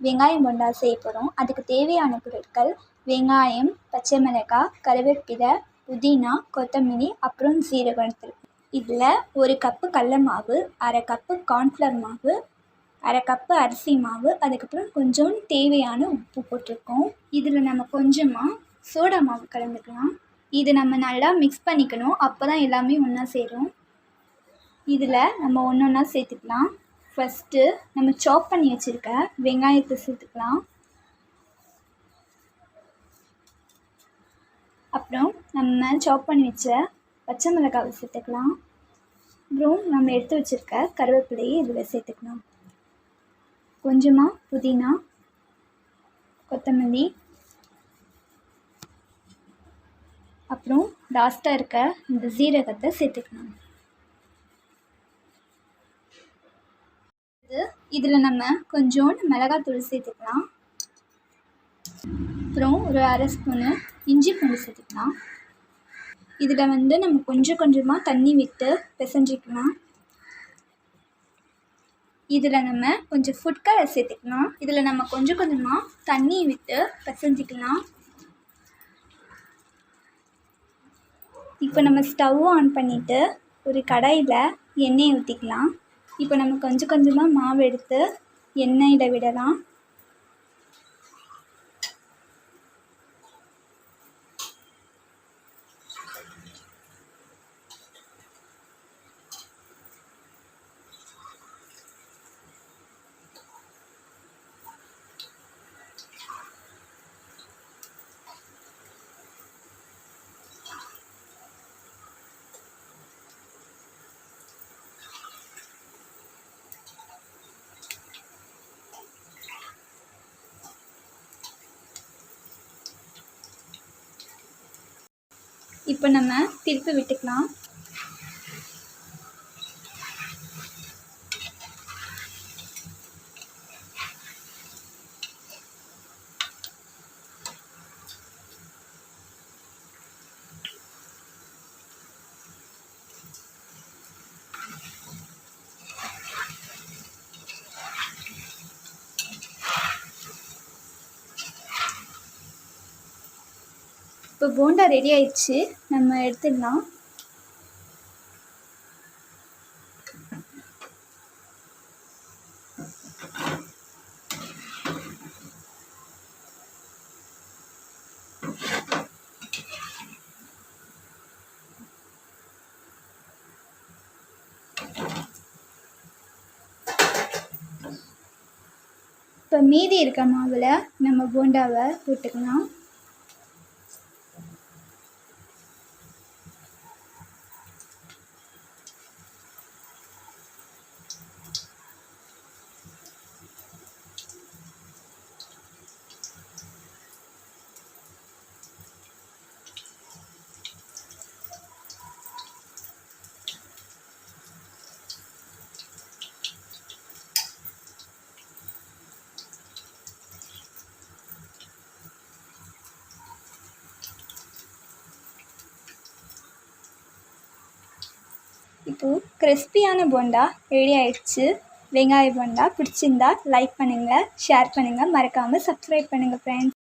வெங்காயம் போண்டா செய்ய போகிறோம். அதுக்கு தேவையான பொருட்கள் வெங்காயம், பச்சை மிளகாய், கருவேப்பிலை, புதினா, கொத்தமல்லி, அப்புறம் சீரகம் எடுத்துருக்கோம். இதில் 1 கப்பு கடல மாவு, 1/2 கப்பு கார்ன்ஃப்ளவர் மாவு, 1/2 கப்பு அரிசி மாவு, அதுக்கப்புறம் கொஞ்சம் தேவையான உப்பு போட்டிருக்கோம். இதில் நம்ம கொஞ்சமாக சோடா மாவு கலந்துக்கலாம். இது நம்ம நல்லா மிக்ஸ் பண்ணிக்கணும், அப்போ தான் எல்லாமே ஒன்றா சேரும். இதில் நம்ம ஒன்று ஒன்றா சேர்த்துக்கலாம். ஃபஸ்ட்டு நம்ம சாப் பண்ணி வச்சுருக்க வெங்காயத்தை சேர்த்துக்கலாம். அப்புறம் நம்ம சாப் பண்ணி வச்ச பச்சை மிளகாவை சேர்த்துக்கலாம். அப்புறம் நம்ம எடுத்து வச்சுருக்க கருவேப்பிலையை இதில் சேர்த்துக்கலாம். கொஞ்சமாக புதினா, கொத்தமல்லி, அப்புறம் லாஸ்ட்டாக இருக்க இந்த சீரகத்தை சேர்த்துக்கலாம். இதில் நம்ம கொஞ்சோண்டு மிளகாத்தூள் சேர்த்துக்கலாம். அப்புறம் ஒரு 1/2 ஸ்பூனு இஞ்சி பூண்டு சேர்த்துக்கலாம். இதில் நம்ம கொஞ்சம் கொஞ்சமாக தண்ணி விட்டு பிசைஞ்சிக்கலாம். இதில் நம்ம கொஞ்சம் ஃபுட் கலர் சேர்த்துக்கலாம். இதில் நம்ம கொஞ்சம் கொஞ்சமாக தண்ணி விட்டு பிசைஞ்சிக்கலாம். இப்போ நம்ம ஸ்டவ் ஆன் பண்ணிவிட்டு ஒரு கடாயில் எண்ணெயை ஊற்றிக்கலாம். இப்போ நம்ம கொஞ்சம் கொஞ்சமாக மாவு எடுத்து எண்ணெயில் விடலாம். இப்போ நம்ம திருப்பி விட்டுக்கலாம். இப்போ போண்டா ரெடி ஆயிடுச்சு, நம்ம எடுத்துடலாம். இப்போ மீதி இருக்க மாவில் நம்ம போண்டாவை போட்டுக்கலாம். இப்போது கிறிஸ்பியான போண்டா ரெடி ஆயிடுச்சு. வெங்காய போண்டா பிடிச்சிருந்தா லைக் பண்ணுங்கள், ஷேர் பண்ணுங்கள், மறக்காமல் சப்ஸ்கிரைப் பண்ணுங்கள் ஃப்ரெண்ட்ஸ்.